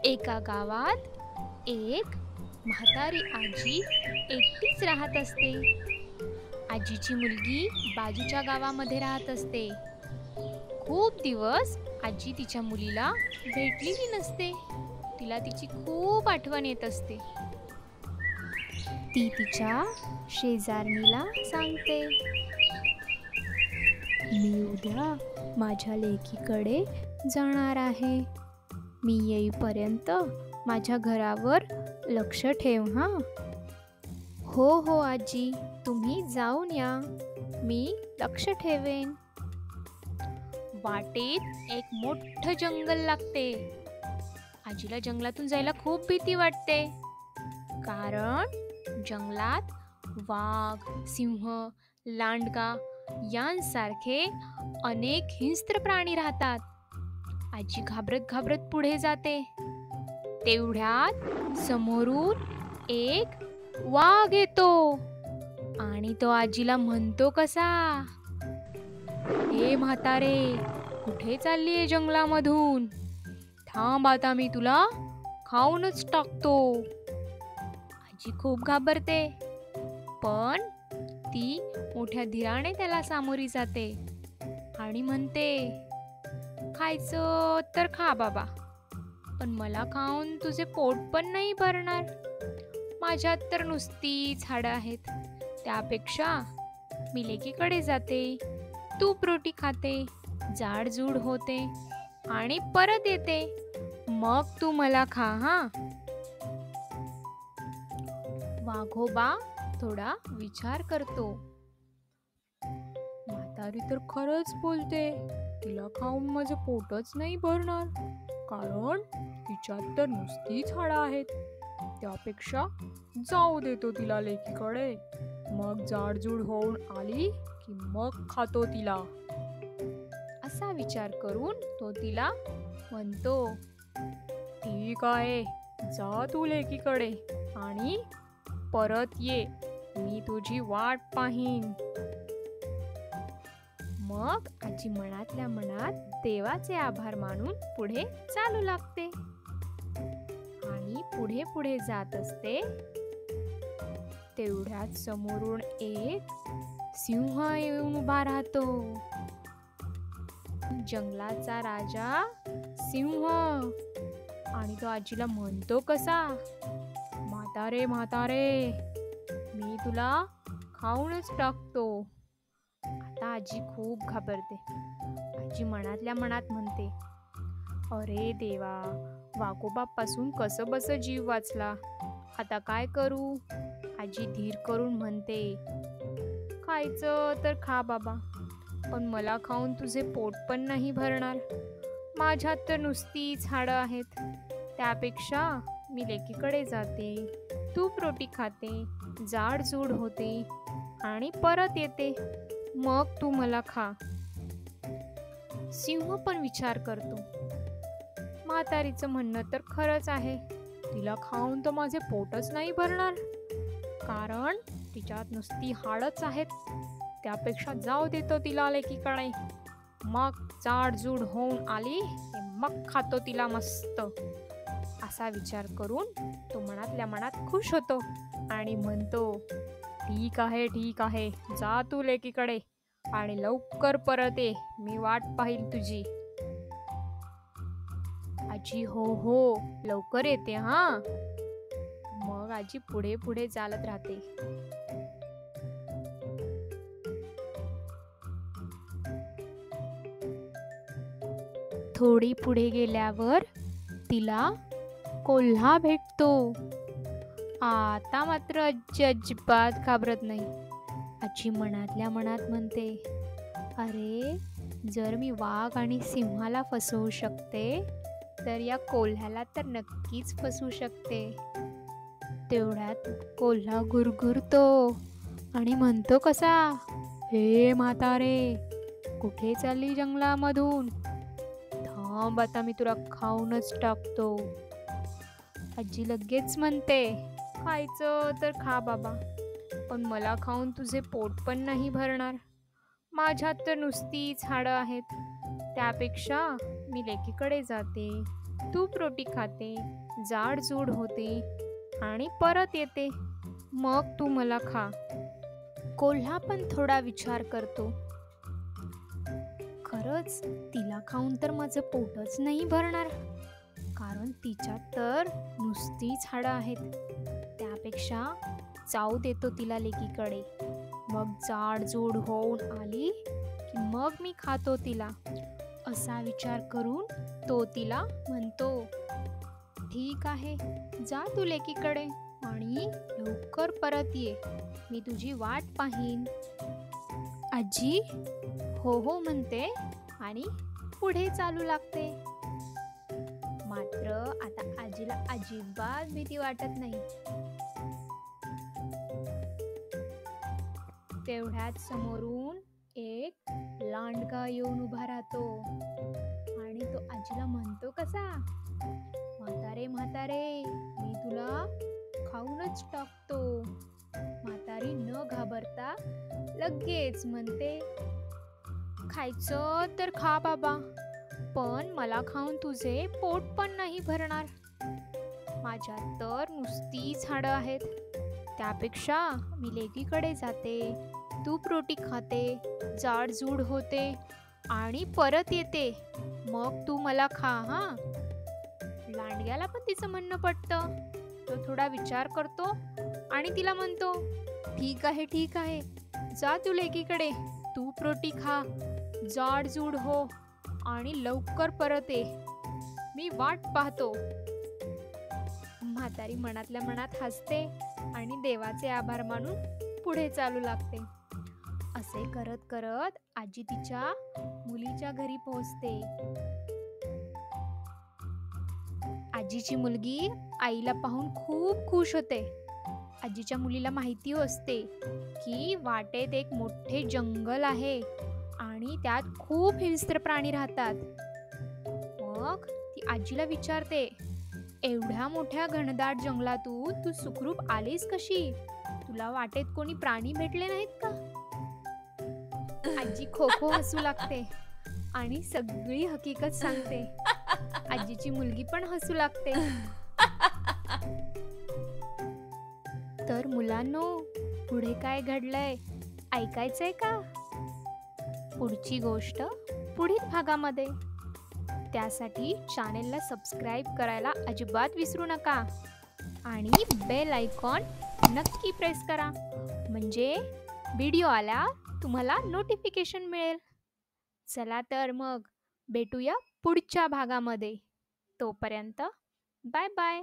एका गावात एक म्हातारी आजी एकटीच राहत असते. आजीची मुलगी बाजूच्या गावामध्ये राहत असते. खूप दिवस आजी तिच्या मुलीला भेटलेली नसते. तिला तिची खूप आठवण येत असते. ती तिच्या शेजारणीला सांगते, मी उद्या माझ्या लेकीकडे जाणार आहे. मी येईपर्यंत माझ्या घरावर लक्ष ठेव हा. हो हो आजी, तुम्ही जाऊन या, मी लक्ष ठेवेन. वाटेत एक मोठं जंगल लागते. आजीला जंगलातून जायला खूप भीती वाटते, कारण जंगलात वाघ, सिंह, लांडगा यांसारखे अनेक हिंस्त्र प्राणी राहतात. आजी घाबरत घाबरत पुढे जाते. तेवढ्यात समोरून एक वाघ येतो आणि तो आजीला म्हणतो कसा, ए म्हातारे, कुठे चाललीये जंगलामधून? थांब, आता मी तुला खाऊनच टाकतो. आजी खूप घाबरते, पण ती मोठ्या धीराने त्याला सामोरी जाते आणि म्हणते, खायचं तर खा बाबा, पण मला खाऊन तुझे पोट पण नाही भरणार. माझ्यात तर नुसती झाडं आहेत. त्यापेक्षा मी लेकीकडे जाते, तूप रोटी खाते, जाडजूड होते आणि परत येते. मग तू मला खा हा. वाघोबा थोडा विचार करतो. म्हातारी तर खरंच बोलते, तिला खाऊन माझं पोटच नाही भरणार, कारण तिच्यात तर नुसती झाडं आहेत. त्यापेक्षा जाऊ देतो तिला लेकीकडे. मग जाडजूड होऊन आली की मग खातो तिला. असा विचार करून तो तिला म्हणतो, ठीक आहे, जा तू लेकीकडे आणि परत ये, मी तुझी वाट पाहीन. मग आजी मनातल्या मनात देवाचे आभार मानून पुढे चालू लागते आणि पुढे पुढे जात असते. तेवढ्यात समोरून एक सिंह येऊन उभा राहतो. जंगलाचा राजा सिंह. आणि तो आजीला म्हणतो कसा, म्हातारे म्हातारे, मी तुला खाऊनच टाकतो. आता आजी खूप घाबरते. आजी मनातल्या मनात म्हणते, अरे देवा, वाघोबापासून कसं बस जीव वाचला, आता काय करू? आजी धीर करून म्हणते, खायचं तर खा बाबा, पण मला खाऊन तुझे पोट पण नाही भरणार. माझ्यात तर नुसती झाडं आहेत. त्यापेक्षा मी लेकीकडे जाते, तूप रोटी खाते, जाडजूड होते आणि परत येते. मग तू मला खा. सिंह पण विचार करतो, म्हातारीचं म्हणणं तर खरंच आहे. तिला खाऊन तर माझे पोटच नाही भरणार, कारण तिच्यात नुसती हाडच आहेत. त्यापेक्षा जाऊ देतो तिला लेकीकडे. मग जाडजूड होऊन आली की मग खातो तिला मस्त. असा विचार करून तो मनातल्या मनात खुश होतो आणि म्हणतो, ठीक आहे ठीक आहे, जा तू लेकीकडे आणि लवकर परत ये, मी वाट पाहील तुझी. आजी हो हो, लवकर येते हा. मग आजी पुढे पुढे चालत राहते. थोडी पुढे गेल्यावर तिला कोल्हा भेटतो. आता मात्र आजी अजिबात घाबरत नाही. आजी मनातल्या मनात म्हणते, अरे, जर मी वाघ आणि सिंहाला फसवू शकते, तर या कोल्ह्याला तर नक्कीच फसवू शकते. तेवढ्यात कोल्हा गुरगुरतो आणि म्हणतो कसा, हे म्हातारे, कुठे चालली जंगलामधून? थांब, आता मी तुला खाऊनच टाकतो. आजी लगेच म्हणते, खायचं तर खा बाबा, पण मला खाऊन तुझे पोट पण नाही भरणार. माझ्यात तर नुसती झाडं आहेत. त्यापेक्षा मी लेकीकडे जाते, तूप रोटी खाते, जाडजूड होते आणि परत येते. मग तू मला खा. कोल्हा पण थोडा विचार करतो. खरंच तिला खाऊन तर माझं पोटच नाही भरणार, कारण तिच्यात तर नुसतीच हाडं आहेत. त्यापेक्षा जाऊ देतो तिला लेकीकडे. मग जाडजूड होऊन आली की मग मी खातो तिला. असा विचार करून तो तिला म्हणतो, ठीक आहे, जा तू लेकीकडे आणि लवकर परत ये. मी तुझी वाट पाहीन. आजी हो हो म्हणते आणि पुढे चालू लागते. मात्र आता आजीला अजिबात भीती वाटत नाही. तेवढ्यात समोरून एक लांडगा येऊन उभा राहतो आणि तो आजीला म्हणतो कसा, म्हातारे म्हातारे, मी तुला खाऊनच टाकतो. म्हातारी न घाबरता लगेच म्हणते, खायचं तर खा बाबा, पण मला खाऊन तुझे पोट पण नाही भरणार. माझ्यात तर नुसतीच हाडं आहेत. त्यापेक्षा मी लेकीकडे जाते, तूप रोटी खाते, जाडजूड होते आणि परत येते. मग तू मला खा हा. लांडग्याला पण तिचं म्हणणं पटतं. तो थोडा विचार करतो आणि तिला म्हणतो, ठीक आहे ठीक आहे, जा तू लेकीकडे, तूप रोटी खा, जाडजूड हो आणि लवकर परत ये. मी वाट पाहतो. म्हातारी मनातल्या मनात हसते आणि देवाचे आभार मानून पुढे चालू लागते. असे करत करत आजी तिच्या मुलीच्या घरी पोहोचते. आजीची मुलगी आईला पाहून खूप खुश होते. आजीच्या मुलीला माहिती असते की वाटेत एक मोठे जंगल आहे आणि त्यात खूप हिंस्त्र प्राणी राहतात. मग ती आजीला विचारते, एवढ्या मोठ्या घनदाट जंगलातून तू सुखरूप आलीस कशी? तुला वाटेत कोणी प्राणी भेटले नाहीत का? आजी खो खो हसू लागते आणि सगळी हकीकत सांगते. आजीची मुलगी पण हसू लागते. तर मुलांनो, पुढे काय घडलंय ऐकायचंय का? पुढची गोष्ट पुढील भागामध्ये. त्यासाठी चॅनेलला सबस्क्राईब करायला अजिबात विसरू नका आणि बेल आयकॉन नक्की प्रेस करा, म्हणजे व्हिडिओ आला तुम्हाला नोटिफिकेशन मिळेल. चला तर मग भेटूया पुढच्या भागामध्ये. तोपर्यंत बाय बाय.